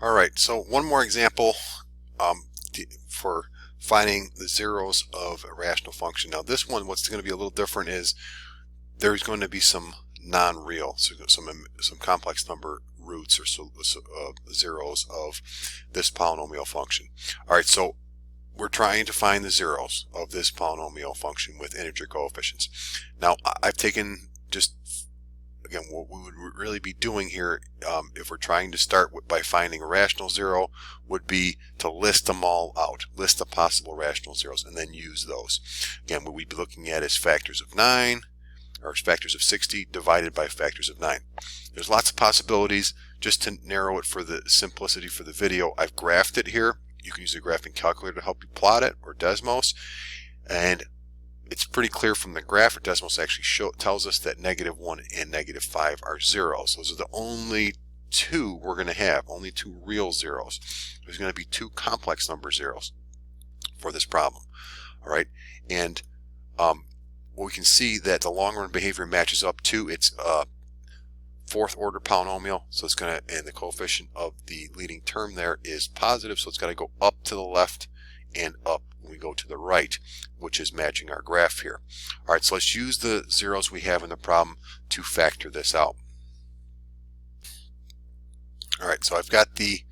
All right, so one more example for finding the zeros of a rational function. Now this one, what's going to be a little different is there's going to be some non-real, so some complex number roots or zeros of this polynomial function. All right, so we're trying to find the zeros of this polynomial function with integer coefficients. Now I've taken just again, what we would really be doing here, if we're trying to start by finding a rational zero, would be to list them all out, list the possible rational zeros, and then use those. Again, what we'd be looking at is factors of 9, or factors of 60 divided by factors of 9. There's lots of possibilities. Just to narrow it for the simplicity for the video, I've graphed it here. You can use a graphing calculator to help you plot it, or Desmos, and it's pretty clear from the graph, or Desmos actually tells us that -1 and -5 are zeros. Those are the only two we're going to have, only two real zeros. There's going to be two complex number zeros for this problem. All right, and we can see that the long run behavior matches up to its fourth order polynomial, so it's going to, and the coefficient of the leading term there is positive, so it's got to go up to the left and up when we go to the right, which is matching our graph here. All right, so let's use the zeros we have in the problem to factor this out. All right, so I've got the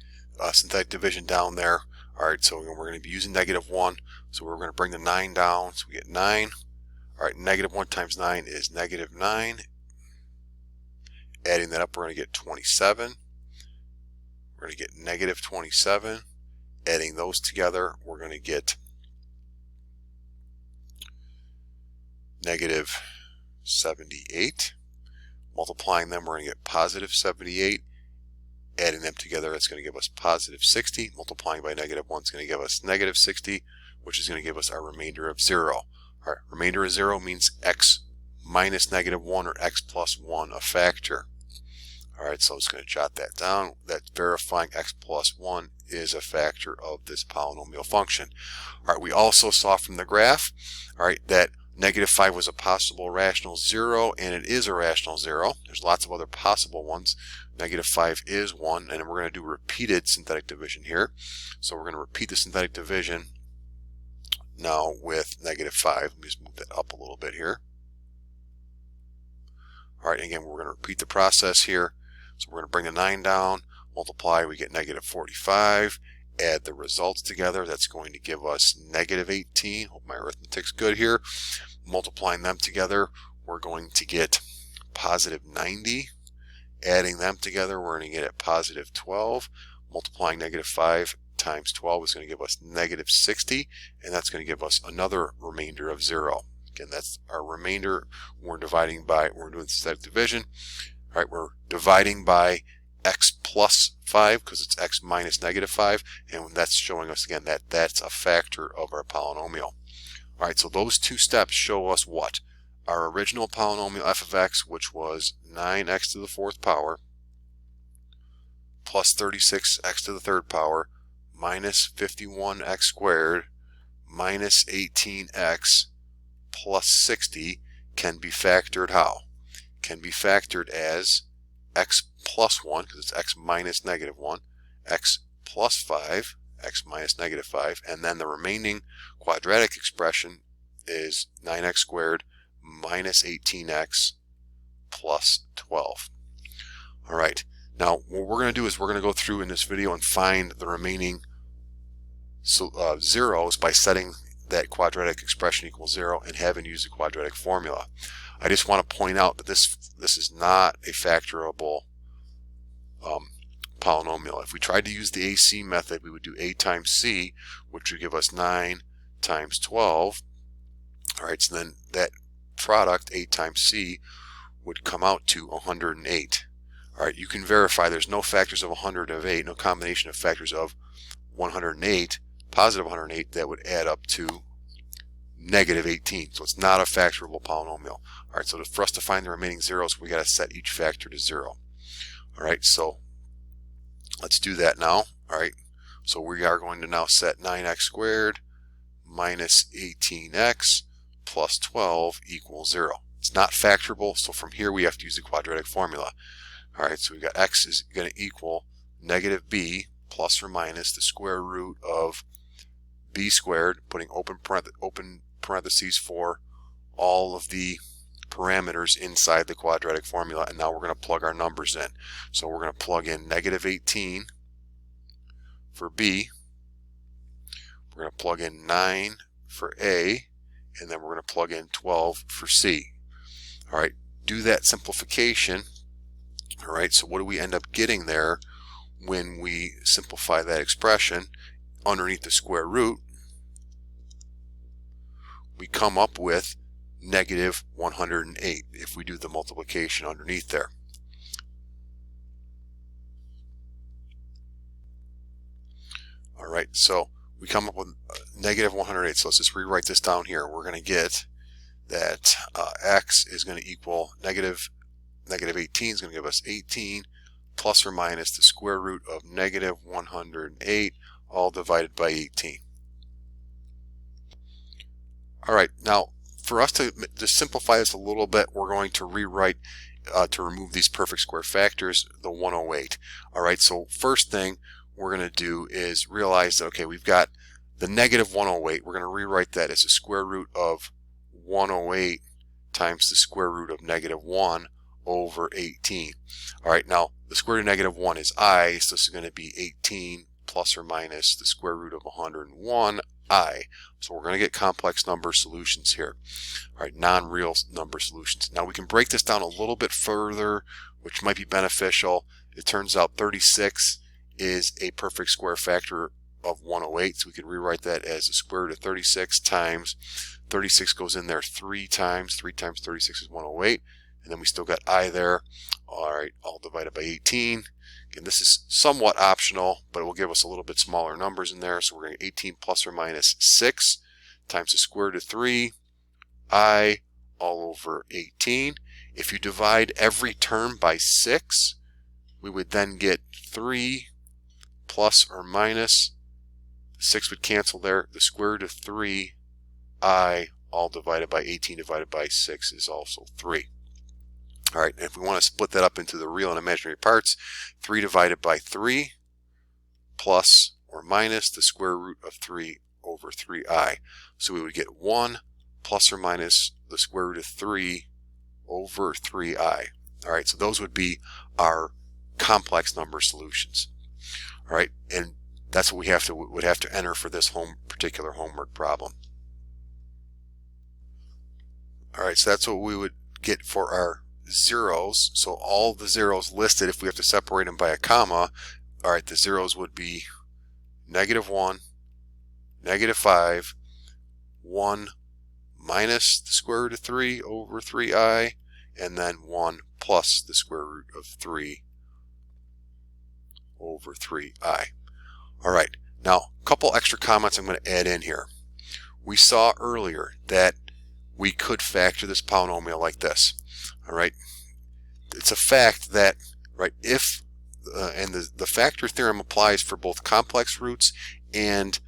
synthetic division down there. All right, so we're going to be using -1, so we're going to bring the 9 down, so we get 9. All right, -1 times 9 is -9. Adding that up, we're going to get 27. We're going to get -27. Adding those together, we're going to get -78. Multiplying them, we're going to get +78. Adding them together, it's going to give us +60. Multiplying by -1 is going to give us -60, which is going to give us our remainder of 0. All right, remainder of 0 means x minus -1 or x plus 1, a factor. All right, so I'm just going to jot that down. That's verifying x plus 1 is a factor of this polynomial function. All right, we also saw from the graph, all right, that -5 was a possible rational zero, and it is a rational zero. There's lots of other possible ones. -5 is one, and we're going to do repeated synthetic division here. So we're going to repeat the synthetic division now with -5. Let me just move that up a little bit here. All right, again, we're going to repeat the process here. So we're going to bring the 9 down, multiply, we get -45. Add the results together, that's going to give us -18. Hope my arithmetic's good here. Multiplying them together, we're going to get +90. Adding them together, we're going to get at +12. Multiplying -5 times 12 is going to give us -60, and that's going to give us another remainder of 0. Again, that's our remainder. We're dividing by, we're doing synthetic division. All right, we're dividing by x plus 5 because it's x minus -5, and that's showing us again that that's a factor of our polynomial. All right, so those two steps show us what? Our original polynomial f of x, which was 9x to the 4th power plus 36x to the 3rd power minus 51x squared minus 18x plus 60 can be factored how? Can be factored as x plus 1, because it's x minus -1, x plus 5, x minus -5, and then the remaining quadratic expression is 9x squared minus 18x plus 12. All right, now what we're going to do is we're going to go through in this video and find the remaining zeros by setting that quadratic expression equals 0 and having used the quadratic formula. I just want to point out that this is not a factorable polynomial. If we tried to use the AC method, we would do a times c, which would give us 9 times 12. All right, so then that product, a times c, would come out to 108. All right, you can verify there's no factors of 108, no combination of factors of 108, positive 108, that would add up to -18. So it's not a factorable polynomial. All right, so for us to find the remaining zeros, we got to set each factor to 0. All right, so let's do that now. All right, so we are going to now set 9x squared minus 18x plus 12 equals 0. It's not factorable, so from here we have to use the quadratic formula. All right, so we got x is going to equal -b plus or minus the square root of b squared, putting open parentheses for all of the parameters inside the quadratic formula, and now we're going to plug our numbers in. So we're going to plug in negative 18 for b, we're going to plug in 9 for a, and then we're going to plug in 12 for c. All right, do that simplification. All right, so what do we end up getting there when we simplify that expression? Underneath the square root, we come up with negative 108 if we do the multiplication underneath there. All right, so we come up with negative 108. So let's just rewrite this down here. We're going to get that x is going to equal negative 18 is going to give us 18 plus or minus the square root of negative 108, all divided by 18. All right, now for us to simplify this a little bit, we're going to rewrite to remove these perfect square factors, the 108. All right, so first thing we're going to do is realize that, okay, we've got the negative 108. We're going to rewrite that as the square root of 108 times the square root of negative 1 over 18. All right, now the square root of negative 1 is I, so this is going to be 18 plus or minus the square root of 101 I. So we're going to get complex number solutions here. All right, non-real number solutions. Now we can break this down a little bit further, which might be beneficial. It turns out 36 is a perfect square factor of 108, so we can rewrite that as the square root of 36 times 36 goes in there 3 times. 3 times 36 is 108, and then we still got I there. All right, all divided by 18. Again, this is somewhat optional, but it will give us a little bit smaller numbers in there. So we're going to 18 plus or minus 6 times the square root of 3 I all over 18. If you divide every term by 6, we would then get 3 plus or minus, 6 would cancel there, the square root of 3 I all divided by 18 divided by 6 is also 3. All right, and if we want to split that up into the real and imaginary parts, 3 divided by 3 plus or minus the square root of 3 over 3i. So we would get 1 plus or minus the square root of 3 over 3i. All right, so those would be our complex number solutions. All right, and that's what we would have to enter for this particular homework problem. All right, so that's what we would get for our zeros. So all the zeros listed, if we have to separate them by a comma, all right, the zeros would be negative 1, negative 5, 1 minus the square root of 3 over 3i, and then 1 plus the square root of 3 over 3i. All right, now a couple extra comments I'm going to add in here. We saw earlier that we could factor this polynomial like this. All right, it's a fact that, right, if and the factor theorem applies for both complex roots and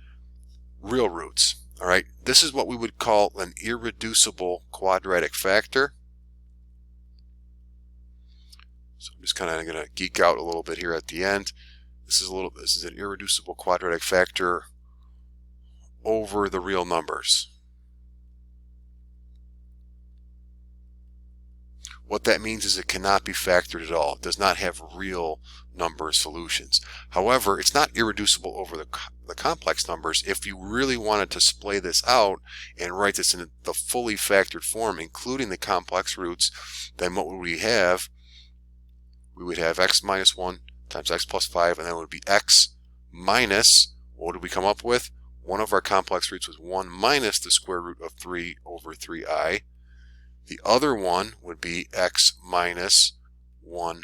real roots. All right, this is what we would call an irreducible quadratic factor. So I'm just kind of going to geek out a little bit here at the end. This is an irreducible quadratic factor over the real numbers. What that means is it cannot be factored at all. It does not have real number solutions. However, it's not irreducible over the complex numbers. If you really wanted to splay this out and write this in the fully factored form, including the complex roots, then what would we have? We would have x minus 1 times x plus 5, and then it would be x minus, what did we come up with? One of our complex roots was 1 minus the square root of 3 over 3i. The other one would be x minus 1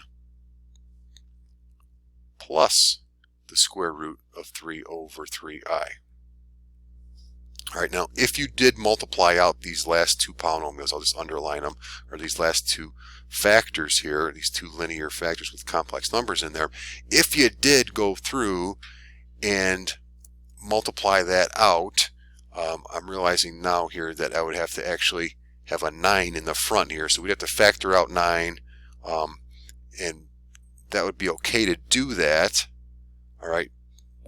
plus the square root of 3 over 3i. All right, now if you did multiply out these last two polynomials, I'll just underline them, or these last two factors here, these two linear factors with complex numbers in there, if you did go through and multiply that out, I'm realizing now here that I would have to actually have a 9 in the front here, so we'd have to factor out 9, and that would be okay to do that. All right,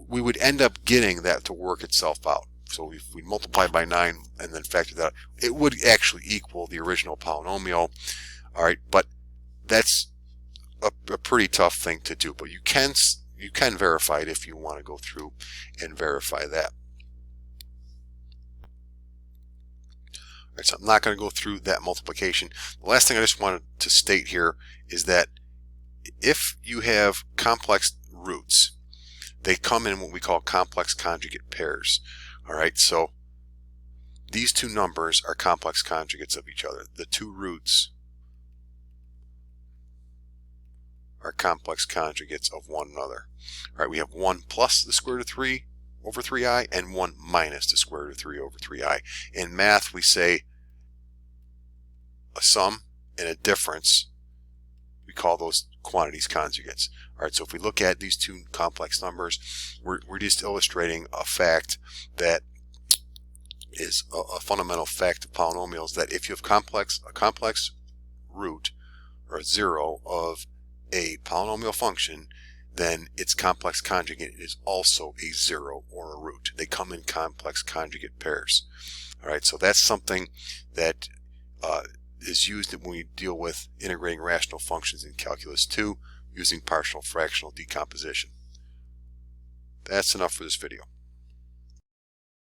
we would end up getting that to work itself out. So if we multiply by 9 and then factor that out, it would actually equal the original polynomial. All right, but that's a pretty tough thing to do. But you can verify it if you want to go through and verify that. All right, so I'm not going to go through that multiplication. The last thing I just wanted to state here is that if you have complex roots, they come in what we call complex conjugate pairs. All right, so these two numbers are complex conjugates of each other. The two roots are complex conjugates of one another. All right, we have 1 plus the square root of 3 over 3i and 1 minus the square root of 3 over 3i. In math, we say a sum and a difference. We call those quantities conjugates. All right, so if we look at these two complex numbers, we're just illustrating a fact that is a fundamental fact of polynomials, that if you have a complex root or a zero of a polynomial function, then its complex conjugate is also a zero or a root. They come in complex conjugate pairs. All right, so that's something that is used when we deal with integrating rational functions in Calculus 2 using partial fractional decomposition. That's enough for this video.